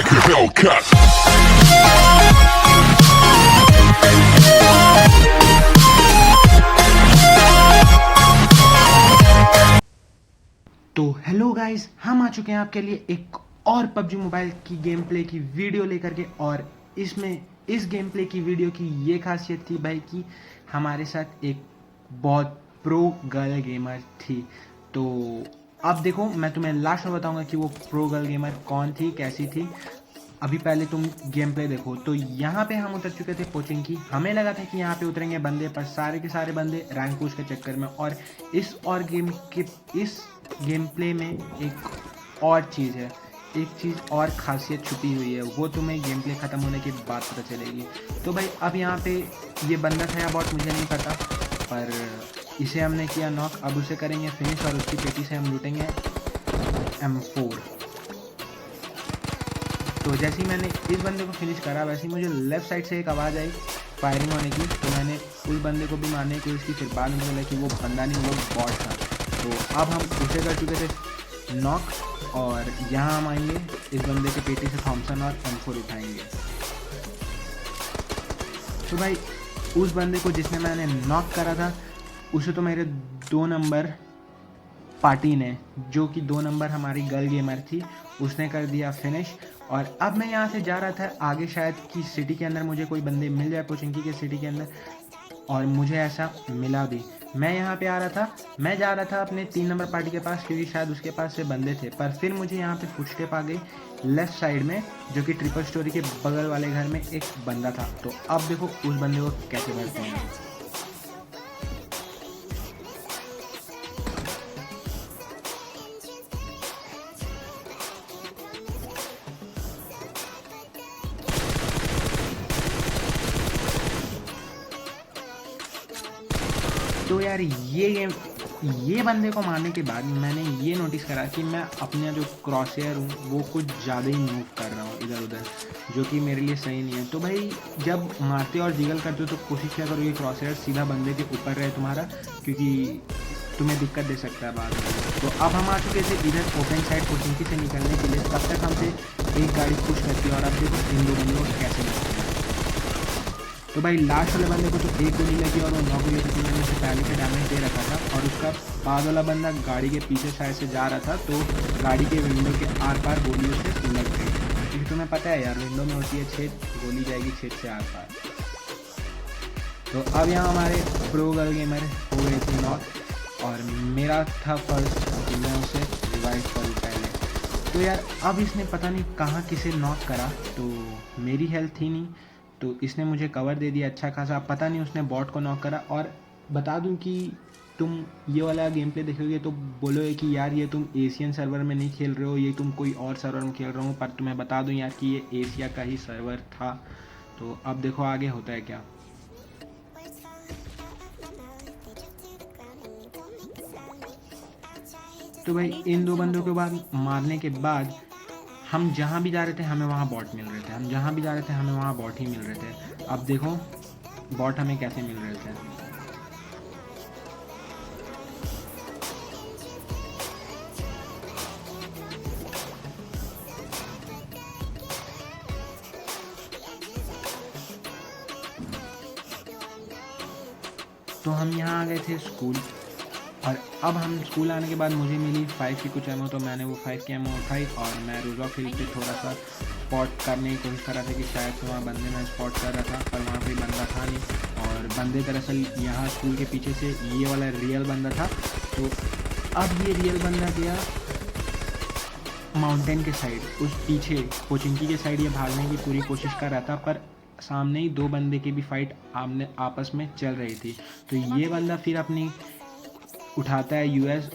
like a Hellcat. तो hello guys, हम आ चुके हैं आपके लिए एक और पबजी मोबाइल की गेम प्ले की वीडियो लेकर के। और इसमें इस गेम प्ले की वीडियो की ये खासियत थी भाई कि हमारे साथ एक बहुत प्रो गर्ल गेमर थी। तो अब देखो, मैं तुम्हें लास्ट में बताऊंगा कि वो प्रो गर्ल गेमर कौन थी, कैसी थी। अभी पहले तुम गेम प्ले देखो। तो यहाँ पे हम उतर चुके थे कोचिंग की। हमें लगा था कि यहाँ पे उतरेंगे बंदे, पर सारे के सारे बंदे रैंक पुश के चक्कर में। और इस गेम प्ले में एक और चीज़ है, एक चीज़ और खासियत छुपी हुई है। वो तुम्हें गेम प्ले ख़त्म होने के बाद पता चलेगी। तो भाई अब यहाँ पे ये बंदा था या बॉट मुझे नहीं पता, पर इसे हमने किया नॉक। अब उसे करेंगे फिनिश और उसकी पेटी से हम लूटेंगे M4। तो जैसे ही मैंने इस बंदे को फिनिश करा, वैसे ही मुझे लेफ़्ट साइड से एक आवाज़ आई फायरिंग होने की। तो मैंने उस बंदे को भी मारने की कोशिश की, फिर बाद में बोला कि वो बंदा नहीं, वो बॉट था। तो अब हम उसे कर चुके थे नॉक, और यहाँ हम आएंगे इस बंदे के पेटी से थॉमसन और M4 उठाएंगे। तो भाई उस बंदे को जिसने मैंने नॉक करा था, उसे तो मेरे 2 नंबर पार्टी ने, जो कि 2 नंबर हमारी गर्ल गेमर थी, उसने कर दिया फिनिश। और अब मैं यहाँ से जा रहा था आगे, शायद कि सिटी के अंदर मुझे कोई बंदे मिल जाए, पोचिंकी के सिटी के अंदर। और मुझे ऐसा मिला भी। मैं यहाँ पे आ रहा था, मैं जा रहा था अपने 3 नंबर पार्टी के पास, क्योंकि शायद उसके पास से बंदे थे। पर फिर मुझे यहाँ पे फुटस्टेप आ गई लेफ़्ट साइड में, जो कि ट्रिपल स्टोरी के बगल वाले घर में एक बंदा था। तो अब देखो उस बंदे को कैसे भरते हैं। तो यार ये बंदे को मारने के बाद मैंने ये नोटिस करा कि मैं अपना जो क्रॉसहेयर हूँ वो कुछ ज़्यादा ही मूव कर रहा हूँ इधर उधर, जो कि मेरे लिए सही नहीं है। तो भाई जब मारते और जिगल करते हो तो कोशिश क्या करो कि क्रॉसहेयर सीधा बंदे के ऊपर रहे तुम्हारा, क्योंकि तुम्हें दिक्कत दे सकता है बाद में। तो अब हम आ चुके थे इधर ओपन साइड कोचिंग से निकलने के लिए। तब तक हमसे एक गाड़ी पुश करती है और अब देखो इन 2 बंदों को कैसे लगता है। तो भाई लास्ट वाले बंदे को तो एक गोली लगी और वो नॉक हुई थी। मैंने उसे पहले से डैमेज दे रखा था। और उसका बाद वाला बंदा गाड़ी के पीछे साइड से जा रहा था, तो गाड़ी के विंडो के आर पार गोली उसे लग गई। क्योंकि तुम्हें पता है यार, विंडो में होती है छेद, गोली जाएगी छेद से आर पार। तो अब यहाँ हमारे प्रो गर्ल गेमर हो गए थे नॉक, और मेरा था फर्स्ट कि मैं उसे रिवाइव करूँ पहले। तो यार अब इसने पता नहीं कहाँ किसे नॉक करा, तो मेरी हेल्थ थी नहीं, तो इसने मुझे कवर दे दिया अच्छा खासा। पता नहीं उसने बॉट को नॉक करा। और बता दूं कि तुम ये वाला गेम प्ले देखोगे तो बोलोगे कि यार ये तुम एशियन सर्वर में नहीं खेल रहे हो, ये तुम कोई और सर्वर में खेल रहे हो। पर तुम्हें बता दूं यार कि ये एशिया का ही सर्वर था। तो अब देखो आगे होता है क्या। तो भाई इन 2 बंदों के बाद मारने के बाद हम जहाँ भी जा रहे थे हमें वहाँ बॉट मिल रहे थे, हम जहाँ भी जा रहे थे हमें वहाँ बॉट ही मिल रहे थे। अब देखो बॉट हमें कैसे मिल रहे थे। तो हम यहाँ आ गए थे स्कूल, और अब हम स्कूल आने के बाद मुझे मिली 5 की कुछ एमओ। तो मैंने वो 5 की एमओ उठाई और मैं रोज़ा फील्ड पे थोड़ा सा स्पॉट करने की कोशिश कर रहा था कि शायद से वहाँ बंदे मैं स्पॉट कर रहा था, पर वहाँ पे बंदा था नहीं। और बंदे दरअसल यहाँ स्कूल के पीछे से ये वाला रियल बंदा था। तो अब ये रियल बंदा गया माउंटेन के साइड, उस पीछे कोचिंकी के साइड ये भागने की पूरी कोशिश कर रहा था। पर सामने ही 2 बंदे की भी फाइट आमने आपस में चल रही थी। तो ये बंदा फिर अपनी उठाता है यूएस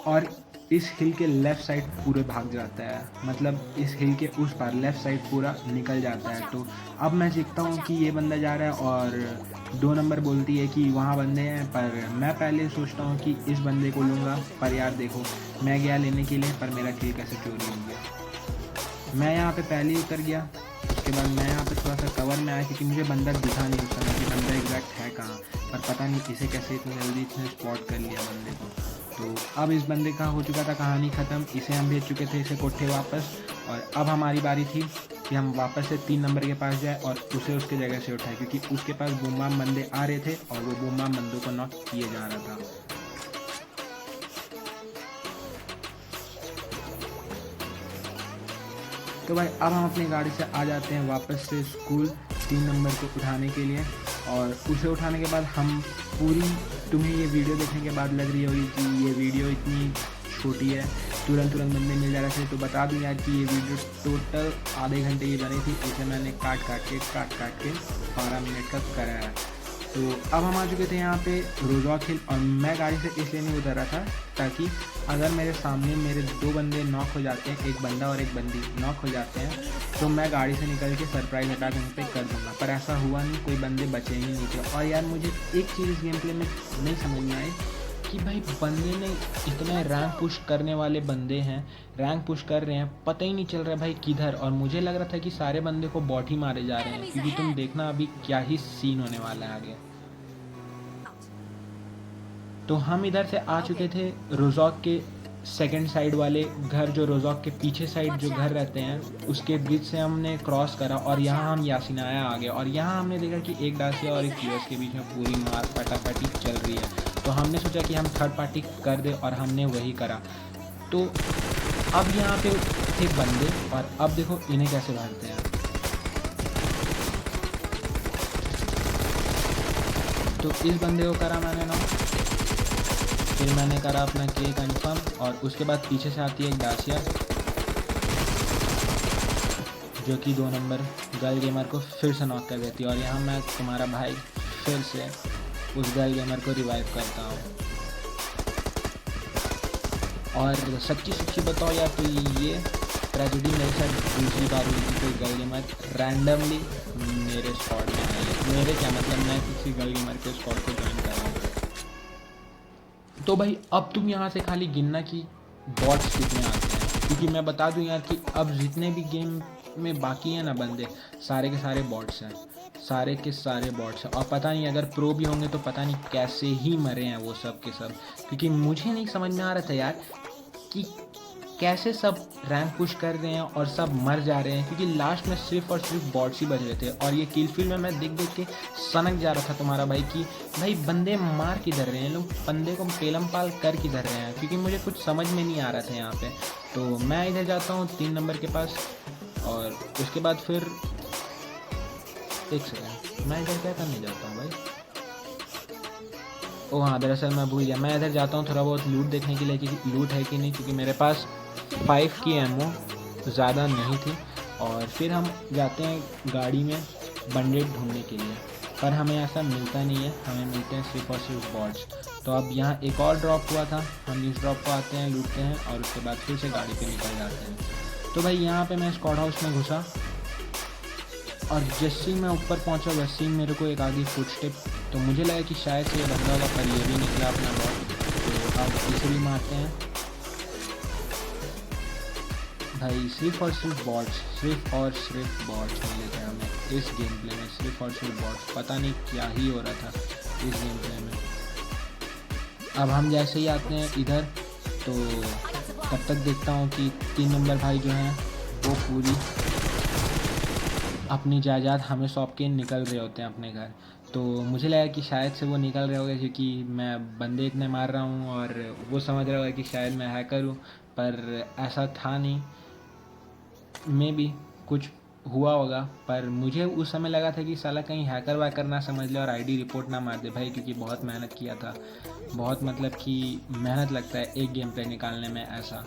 और इस हिल के लेफ़्ट साइड पूरे भाग जाता है, मतलब इस हिल के उस पार लेफ़्ट साइड पूरा निकल जाता है। तो अब मैं सीखता हूँ कि ये बंदा जा रहा है और 2 नंबर बोलती है कि वहाँ बंदे हैं। पर मैं पहले सोचता हूँ कि इस बंदे को लूँगा, पर यार देखो मैं गया लेने के लिए, पर मेरा किल कैसे चोरी हो गया। मैं यहाँ पे पहले ही उतर गया। उसके बाद मैं यहाँ पे थोड़ा सा कवर में आया, क्योंकि मुझे बंदा दिखा नहीं उस समय कि बंदा एग्जैक्ट है कहाँ। पर पता नहीं इसे कैसे इतनी जल्दी इसने स्पॉट कर लिया बंदे को। तो अब इस बंदे का हो चुका था कहानी ख़त्म। इसे हम भेज चुके थे इसे कोठे वापस, और अब हमारी बारी थी कि हम वापस से 3 नंबर के पास जाए और उसे उसके जगह से उठाए, क्योंकि उसके पास बूम बाम बंदे आ रहे थे और वो बूम बाम बंदों को नॉक किए जा रहा था। तो भाई अब हम अपनी गाड़ी से आ जाते हैं वापस से स्कूल 3 नंबर को उठाने के लिए, और उसे उठाने के बाद हम पूरी, तुम्हें ये वीडियो देखने के बाद लग रही होगी कि ये वीडियो इतनी छोटी है, तुरंत बंदे मिल जा रहे थे, तो बता दूं यार कि ये वीडियो टोटल आधे घंटे की बनी थी। इसे मैंने काट काट के 12 मिनट का कराया। तो अब हम आ चुके थे यहाँ पे रोजॉक हिल, और मैं गाड़ी से इसलिए नहीं उतर रहा था ताकि अगर मेरे सामने मेरे 2 बंदे नॉक हो जाते हैं, एक बंदा और एक बंदी नॉक हो जाते हैं, तो मैं गाड़ी से निकल के सरप्राइज अटैक उन पर कर दूंगा। पर ऐसा हुआ नहीं, कोई बंदे बचे ही नहीं थे। और यार मुझे एक चीज़ इस गेम प्ले में नहीं समझ में आई कि भाई बंदे ने इतने रैंक पुश करने वाले बंदे हैं, रैंक पुश कर रहे हैं, पता ही नहीं चल रहा है भाई किधर। और मुझे लग रहा था कि सारे बंदे को बॉट ही मारे जा रहे हैं, क्योंकि तुम देखना अभी क्या ही सीन होने वाला है आगे। तो हम इधर से आ चुके थे रोजॉक के सेकंड साइड वाले घर, जो रोजॉक के पीछे साइड जो घर रहते हैं, उसके ब्रिज से हमने क्रॉस करा और यहाँ हम यासिनाया आ गए। और यहाँ हमने देखा कि एक डासिया और एक यूएस के बीच में पूरी मार फटाफटी चल रही है। तो हमने सोचा कि हम थर्ड पार्टी कर दे, और हमने वही करा। तो अब यहाँ पे थे बंदे, और अब देखो इन्हें कैसे मारते हैं। तो इस बंदे को करा मैंने ना, फिर मैंने करा अपना के कंफर्म, और उसके बाद पीछे से आती है एक डासिया जो कि 2 नंबर गर्ल गेमर को फिर से नॉक कर देती है। और यहाँ मैं तुम्हारा भाई फिर से उस गर्ल गेमर को रिवाइव करता हूँ। और सच्ची बताओ यार, तो ये ट्रेजेडी मेरे साथ दूसरी बार हुई थी। कोई गर्ल गेमर रैंडमली मेरे स्क्वाड में आई है, मेरे क्या मतलब, मैं किसी गर्ल गेमर के स्क्वाड को ज्वाइन कर रहा हूँ। तो भाई अब तुम यहाँ से खाली गिनना कि बॉट्स कितने आते हैं, क्योंकि मैं बता दूं यार कि अब जितने भी गेम में बाकी हैं ना बंदे, सारे के सारे बॉट्स हैं, सारे के सारे बॉट्स हैं। और पता नहीं अगर प्रो भी होंगे तो पता नहीं कैसे ही मरे हैं वो सब के सब, क्योंकि मुझे नहीं समझ में आ रहा था यार कि कैसे सब रैंक पुश कर रहे हैं और सब मर जा रहे हैं, क्योंकि लास्ट में सिर्फ और सिर्फ बॉट्स ही बच रहे थे। और ये किल फील्ड में मैं देख के सनक जा रहा था तुम्हारा भाई कि भाई बंदे मार किधर रहे हैं लोग, बंदे को पेलम पाल कर किधर रहे हैं, क्योंकि मुझे कुछ समझ में नहीं आ रहा था यहाँ पे। तो मैं इधर जाता हूँ 3 नंबर के पास, और उसके बाद फिर एक सेकेंड, मैं इधर क्या करने जाता हूँ भाई? ओ हाँ, दरअसल मैं भूल गया, मैं इधर जाता हूँ थोड़ा बहुत लूट देखने के लिए कि लूट है कि नहीं, क्योंकि मेरे पास 5 की एमओ ज़्यादा नहीं थी। और फिर हम जाते हैं गाड़ी में बंडेड ढूंढने के लिए, पर हमें ऐसा मिलता नहीं है, हमें मिलते हैं सिर्फ और सिर्फ बॉट्स। तो अब यहाँ एक और ड्रॉप हुआ था, हम इस ड्रॉप को आते हैं, लूटते हैं, और उसके बाद फिर से गाड़ी पे निकल जाते हैं। तो भाई यहाँ पे मैं स्क्वाड हाउस में घुसा, और जैसे ही मैं ऊपर पहुँचा वैसे ही मेरे को एक आगे फुटस्टेप, तो मुझे लगा कि शायद से ये बंदा होगा, पर ये भी निकला अपना बॉट। तो अब इसे भी मारते हैं भाई। सिर्फ और सिर्फ बॉट्स, सिर्फ और सिर्फ बॉट्स मिले थे हमें इस गेम प्ले में, सिर्फ और सिर्फ बॉट्स। पता नहीं क्या ही हो रहा था इस गेम प्ले में। अब हम जैसे ही आते हैं इधर, तो तब तक देखता हूँ कि 3 नंबर भाई जो हैं वो पूरी अपनी जायदाद हमें सौंप के निकल रहे होते हैं अपने घर। तो मुझे लगा कि शायद से वो निकल रहे होंगे क्योंकि मैं बंदे इतने मार रहा हूँ, और वो समझ रहा होगा कि शायद मैं हैकर हूँ, पर ऐसा था नहीं। मे भी कुछ हुआ होगा, पर मुझे उस समय लगा था कि साला कहीं हैकर वैकर ना समझ ले और आईडी रिपोर्ट ना मार दे भाई, क्योंकि बहुत मेहनत किया था, बहुत मतलब कि मेहनत लगता है एक गेम प्ले निकालने में ऐसा।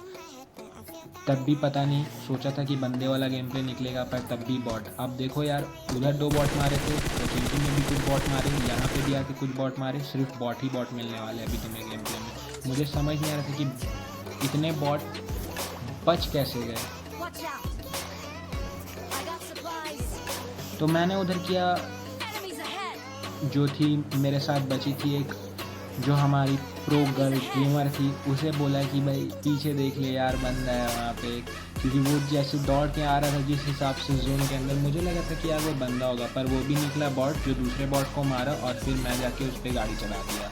तब भी पता नहीं, सोचा था कि बंदे वाला गेम प्ले निकलेगा, पर तब भी बॉट। अब देखो यार, उधर 2 बॉट मारे थे, तो चिंटू में भी कुछ बॉट मारे, यहाँ पे भी आके कुछ बॉट मारे, सिर्फ बॉट ही बॉट मिलने वाले अभी तुम्हें गेम प्ले में। मुझे समझ नहीं आ रहा था कि इतने बॉट बच कैसे गए। तो मैंने उधर किया, जो थी मेरे साथ बची थी एक जो हमारी प्रो गर्ल गेमर थी, उसे बोला कि भाई पीछे देख ले यार, बंदा है वहाँ पे, क्योंकि वो जैसे दौड़ के आ रहा था जिस हिसाब से जोन के अंदर, मुझे लगा था कि यार वो बंदा होगा, पर वो भी निकला बॉट जो दूसरे बॉट को मारा, और फिर मैं जाके उस पर गाड़ी चला दिया।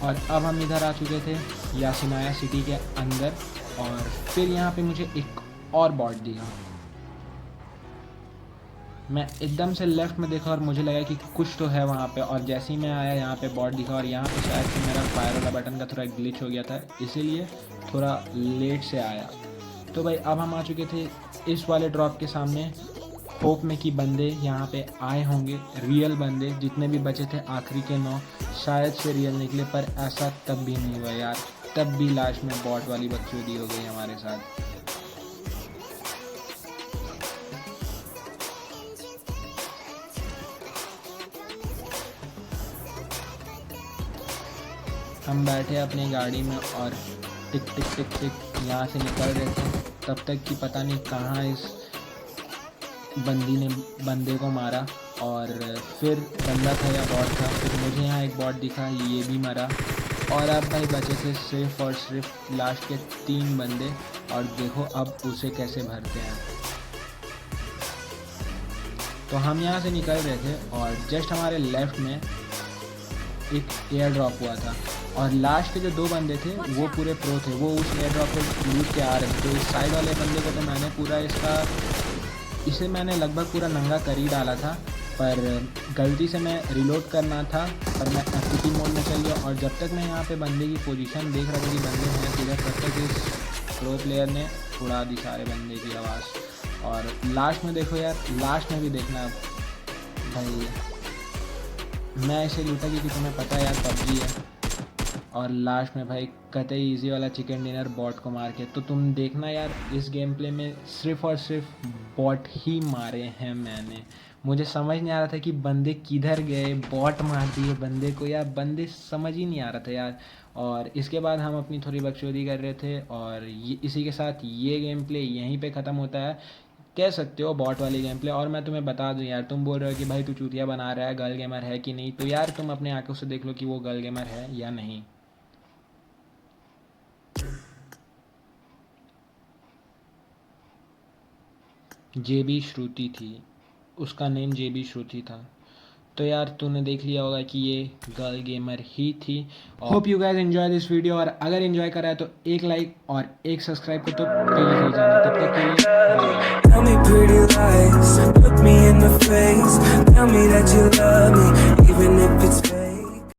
और अब हम इधर आ चुके थे यासिनाया सिटी के अंदर, और फिर यहाँ पे मुझे एक और बॉट दिखा। मैं एकदम से लेफ़्ट में देखा और मुझे लगा कि कुछ तो है वहाँ पे, और जैसे ही मैं आया यहाँ पे बॉट दिखा, और यहाँ पे शायद से मेरा फायर वाला बटन का थोड़ा ग्लिच हो गया था, इसीलिए थोड़ा लेट से आया। तो भाई अब हम आ चुके थे इस वाले ड्रॉप के सामने, होप में कि बंदे यहाँ पे आए होंगे, रियल बंदे। जितने भी बचे थे आखिरी के 9 शायद से रियल निकले, पर ऐसा तब भी नहीं हुआ यार। तब भी लास्ट में बॉट वाली बकचोदी हो गई हमारे साथ। हम बैठे अपनी गाड़ी में और टिक टिक टिक टिक यहाँ से निकल रहे थे, तब तक कि पता नहीं कहाँ इस बंदी ने बंदे को मारा, और फिर बंदा था या बॉट था, फिर मुझे यहाँ एक बॉट दिखा, ये भी मरा, और अब भाई बचे थे सिर्फ और सिर्फ लास्ट के 3 बंदे। और देखो अब उसे कैसे भरते हैं। तो हम यहाँ से निकल रहे थे और जस्ट हमारे लेफ़्ट में एक एयर ड्रॉप हुआ था, और लास्ट के जो 2 बंदे थे वो पूरे प्रो थे, वो उस एयर ड्रॉप को लूट के आ रहे थे। तो इस साइड वाले बंदे को तो मैंने पूरा इसे मैंने लगभग पूरा नंगा कर ही डाला था, पर गलती से मैं रिलोड करना था, पर मैं एफपीटी मोड में चल गया। और जब तक मैं यहाँ पे बंदे की पोजीशन देख रहा था कि बंदे हैं किधर, तब तक इस प्रो प्लेयर ने उड़ा दी सारे बंदे की आवाज़। और लास्ट में देखो यार, लास्ट में भी देखना भाई, मैं ऐसे लूटा क्योंकि तुम्हें पता है यार पबजी है, और लास्ट में भाई कतई इजी वाला चिकन डिनर बॉट को मार के। तो तुम देखना यार, इस गेम प्ले में सिर्फ और सिर्फ बॉट ही मारे हैं मैंने। मुझे समझ नहीं आ रहा था कि बंदे किधर गए, बॉट मार दिए बंदे को यार, बंदे समझ ही नहीं आ रहा था यार। और इसके बाद हम अपनी थोड़ी बकचोदी कर रहे थे, और इसी के साथ ये गेम प्ले यहीं पे ख़त्म होता है, कह सकते हो बॉट वाली गेम प्ले। और मैं तुम्हें बता दूं यार, तुम बोल रहे हो कि भाई तू चूतिया बना रहा है, गर्ल गेमर है कि नहीं, तो यार तुम अपने आंखों से देख लो कि वो गर्ल गेमर है या नहीं। जेबी श्रुति थी, उसका नेम जेबी श्रुति था। तो यार तूने देख लिया होगा कि ये गर्ल गेमर ही थी। Hope you guys enjoy this video, और अगर एंजॉय करा है तो एक लाइक और एक सब्सक्राइब को तो प्लीज ही जाना। तब तक के लिए Tell me pretty lies, look me in the face, tell me that you love me, even if it's